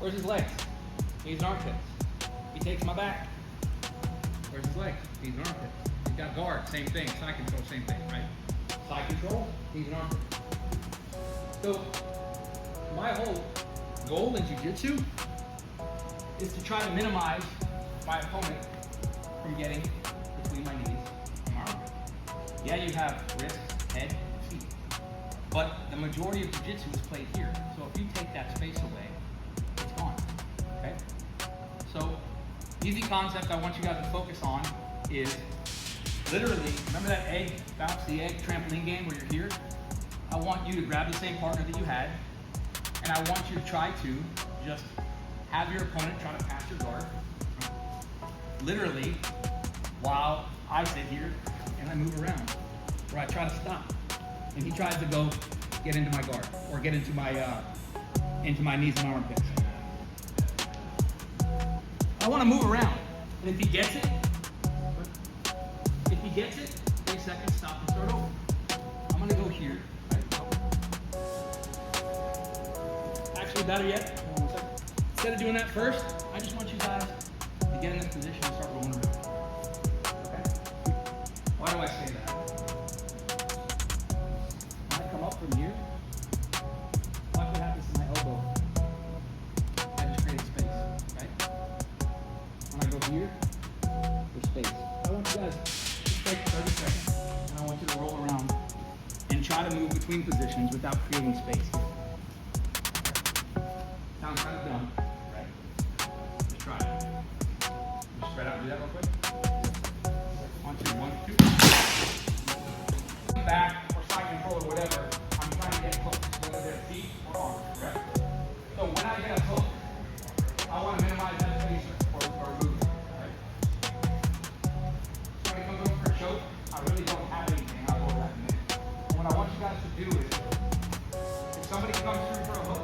Where's his legs? Knees and armpits. He takes my back. Where's his legs? Knees and armpits. He's got guard, same thing. Side control, same thing, right? Side control, knees and armpits. So my whole goal in jiu-jitsu is to try to minimize my opponent from getting between my knees and my armpits. Yeah, you have wrist, head, feet, but the majority of jiu-jitsu is played here. So if you take that space away, it's gone, okay? So, easy concept I want you guys to focus on is literally, remember that egg, bounce the egg trampoline game where you're here? I want you to grab the same partner that you had, and I want you to try to just have your opponent try to pass your guard, literally, while I sit here and I move around, where I try to stop, and he tries to go get into my guard, or get into my knees and armpits. I want to move around, and if he gets it, 3 seconds, stop and start over. I'm going to go here. Actually, better yet, hold on 1 second. Instead of doing that first, I just want you guys to get in this position and start rolling around. Okay? Why do I say that? When I come up from here, watch what happens to my elbow. I just create space, right? When I go here, there's space. I want you guys to take 30 seconds, and I want you to roll around and try to move between positions without creating space. Sounds kind of dumb, right? Let's try it. Just spread out and do that real quick. 1, 2, 1, 2. Back or side control or whatever, I'm trying to get hooks, whether they're feet or arms, correct? So when I get a hook, I want to minimize that space or movement, right? So when it comes over for a choke, I really don't have anything. I'll go that in a minute. What I want you guys to do is, if somebody comes through for a hook,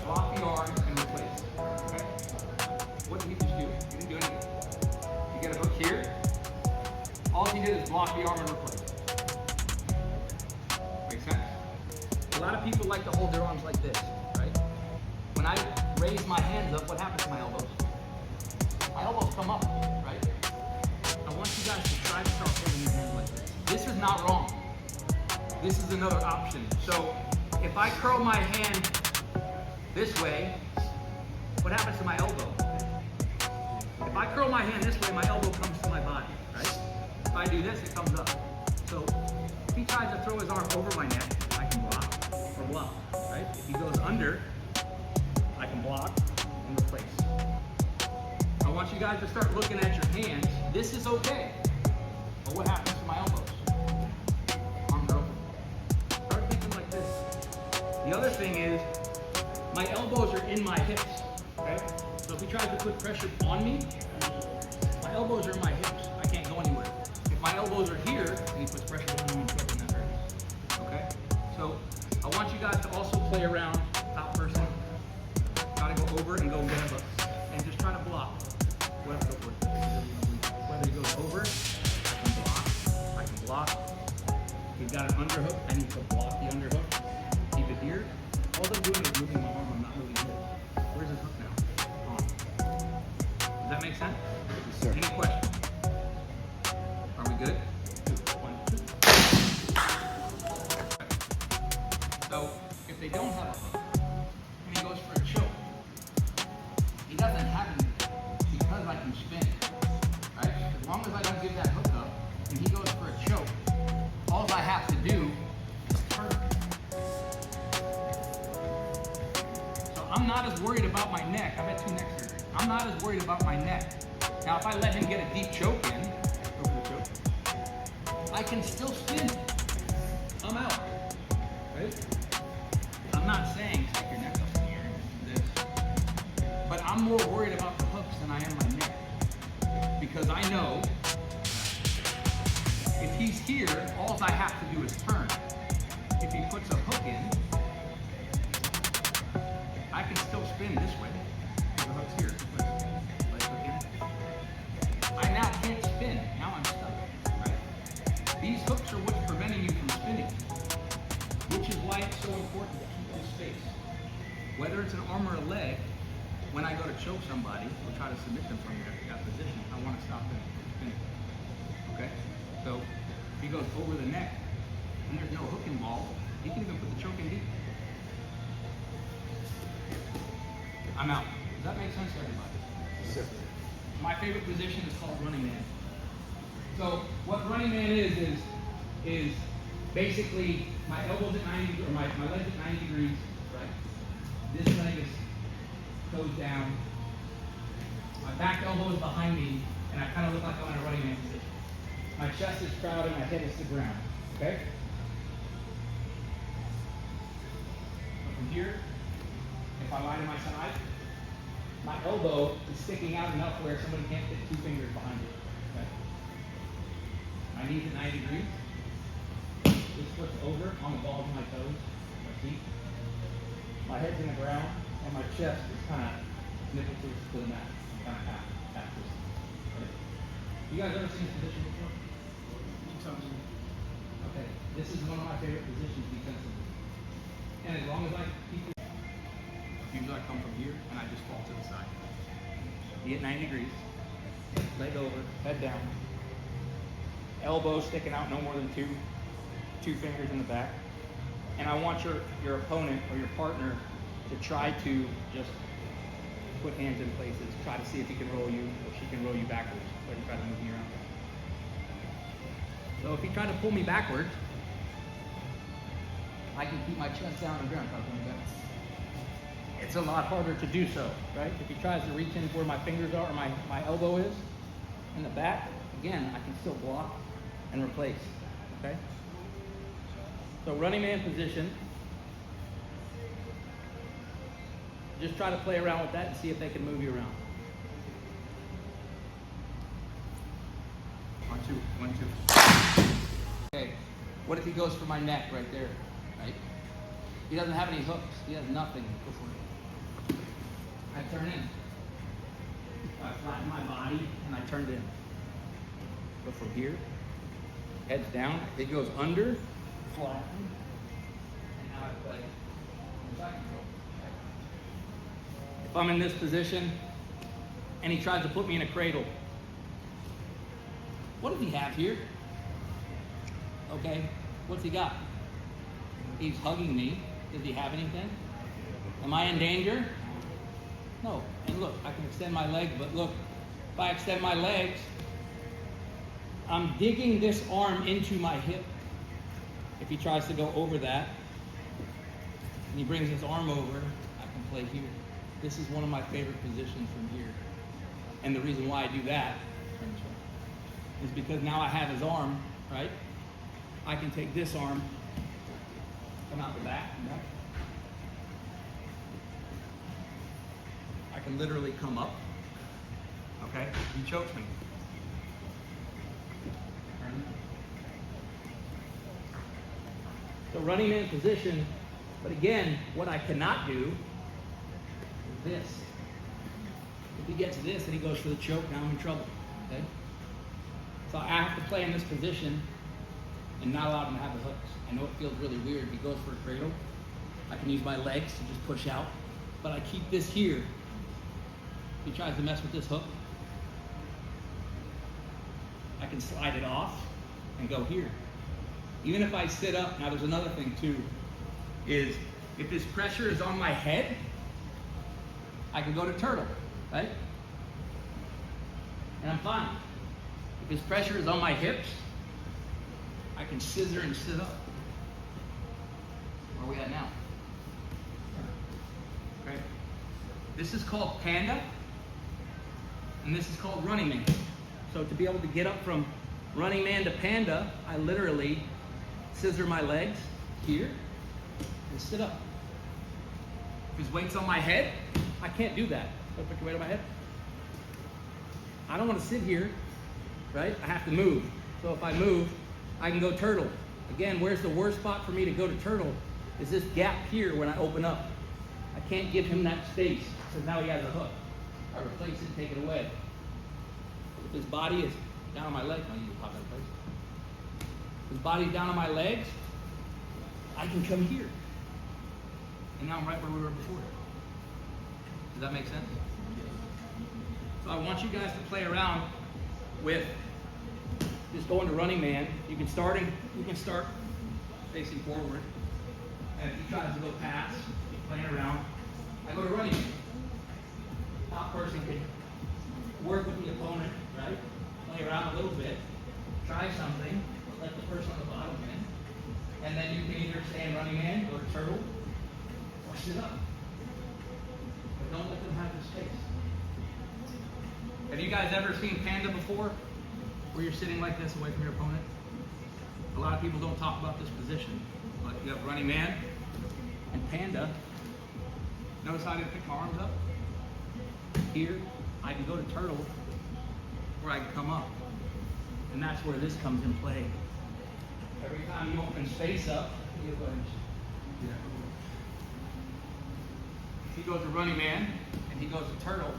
block the arms and replace. Okay? What did he just do? He didn't do anything. You get a hook here. All he did is block the arm and replace. Make sense? A lot of people like to hold their arms like this, right? When I raise my hands up, what happens to my elbows? My elbows come up, right? I want you guys to try to start holding your hands like this. This is not wrong. This is another option. So if I curl my hand this way, what happens to my elbow? If I curl my hand this way, my elbow comes to my body, right? If I do this, it comes up. So if he tries to throw his arm over my neck, I can block or block, right? If he goes under, I can block and replace. I want you guys to start looking at your hands. This is okay. But what happens to my elbows? Arms are open. Start thinking like this. The other thing is, my elbows are in my hips, okay? So if he tries to put pressure on me, my elbows are in my hips. I can't go anywhere. If my elbows are here, and he puts pressure on me, I'm choking that hurts, okay? So I want you guys to also play around, top person, try to go over and go get a hook, and just try to block. Whether he goes over, I can block. If he's got an underhook, I need to block the underhook. Keep it here. All I'm doing is moving my arm, I'm not moving it. Where's his hook now? On. Does that make sense? Yes, sir. Any questions? Are we good? 1, 2. So, if they don't have a hook, and he goes for a choke, he doesn't have anything because I can spin, right? As long as I don't give that hook up, and he goes for a choke, all I have to do is turn. I'm not as worried about my neck. I've had 2 neck surgeries. I'm not as worried about my neck. Now, if I let him get a deep choke in, I can still spin. I'm out. Right? I'm not saying stick your neck up in the air and do this. But I'm more worried about the hooks than I am my neck. Because I know if he's here, all I have to do is turn. If he puts a hook in, I can still spin this way. The hook's here. Let's hook in. I now can't spin. Now I'm stuck. Right? These hooks are what's preventing you from spinning. Which is why it's so important to keep this space. whether it's an arm or a leg, when I go to choke somebody or try to submit them from that position, I want to stop them from finishing. Okay? So if he goes over the neck and there's no hook involved, he can even put the choke in deep. I'm out. Does that make sense to everybody? Yes. My favorite position is called running man. So what running man is basically my elbows at 90 or my legs at 90 degrees, right? This leg is toes down. My back elbow is behind me, and I kind of look like I'm in a running man position. My chest is proud and my head is to the ground. Okay? From here, if I lie to my side, my elbow is sticking out enough where somebody can't fit 2 fingers behind it. Okay? My knees at 90 degrees. This flips over on the balls of my toes, my feet. My head's in the ground, and my chest is kind of nipple to the mat. Kind of half this. Okay? You guys ever seen this position before? Okay, this is one of my favorite positions defensively. And as long as I keep it, usually I come from here and I just fall to the side. Be at 90 degrees, leg over, head down, elbow sticking out no more than two fingers in the back. And I want your opponent or your partner to try to just put hands in places, try to see if he can roll you or she can roll you backwards, or try to move me around. So if he tried to pull me backwards, I can keep my chest down on the ground. It's a lot harder to do so, right? If he tries to reach in where my fingers are or my elbow is in the back, again, I can still block and replace, okay? So running man position, just try to play around with that and see if they can move you around. 1, 2, 1, 2. Okay, what if he goes for my neck right there, right? He doesn't have any hooks, he has nothing. Go for it. I turn in. I flatten my body and I turned in. Go from here, heads down, it goes under, flatten, and now I play side control. If I'm in this position and he tries to put me in a cradle, what does he have here? Okay, what's he got? He's hugging me. Does he have anything? Am I in danger? No. And look, I can extend my leg, but look, if I extend my legs, I'm digging this arm into my hip. If he tries to go over that, and he brings his arm over, I can play here. This is one of my favorite positions from here. And the reason why I do that is because now I have his arm, right? I can take this arm, come out the back, I can literally come up, okay? He chokes me. So running man position, but again, what I cannot do is this. If he gets this and he goes for the choke, now I'm in trouble, okay? So I have to play in this position and not allow him to have the hooks. I know it feels really weird. If he goes for a cradle, I can use my legs to just push out, but I keep this here. If he tries to mess with this hook, I can slide it off and go here. Even if I sit up, now there's another thing too, is if this pressure is on my head, I can go to turtle, right? And I'm fine. If this pressure is on my hips, I can scissor and sit up. Where are we at now? Okay. This is called Panda, and this is called running man. So to be able to get up from running man to Panda, I literally scissor my legs here and sit up. If his weight's on my head, I can't do that. Don't put your weight on my head. I don't want to sit here, right? I have to move. So if I move, I can go turtle. Again, where's the worst spot for me to go to turtle is this gap here when I open up. I can't give him that space because now he has a hook. I replace it and take it away. If his body is down on my legs, I need to pop that in place. If his body's down on my legs, I can come here. And now I'm right where we were before. that make sense? So I want you guys to play around with just going to running man. You can start facing forward. And if he tries to go pass, keep playing around. I go to running man. Top person can work with the opponent, right? Play around a little bit, try something, let the person on the bottom in. And then you can either stay in running man, go to turtle, or sit up. But don't let them have the space. Have you guys ever seen Panda before? Where you're sitting like this away from your opponent? A lot of people don't talk about this position. But you have running man and Panda. Notice how I didn't pick my arms up? Here, I can go to turtle, or I can come up. And that's where this comes in play. Every time you open space up, you go and he goes to running man, and he goes to turtle.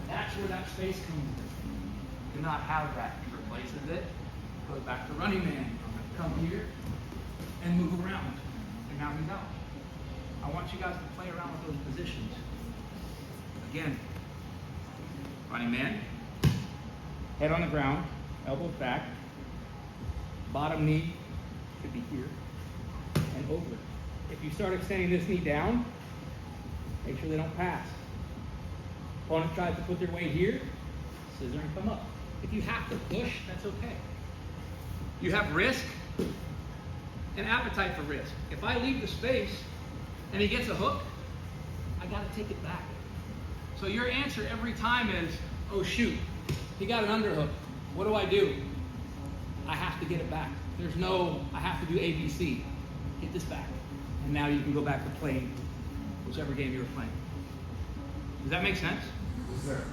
That's where that space comes in. Do not have that. He replaces it, goes back to running man. Come here and move around. And now he's out. I want you guys to play around with those positions. Again, running man, head on the ground, elbows back, bottom knee should be here, and over. If you start extending this knee down, make sure they don't pass. Opponent tries to put their weight here, scissor and come up. If you have to push, that's okay. You have risk and appetite for risk. If I leave the space and he gets a hook, I gotta take it back. So your answer every time is, oh shoot, he got an underhook. What do? I have to get it back. There's no, I have to do ABC. Get this back. And now you can go back to playing whichever game you were playing. Does that make sense? Yes, sir.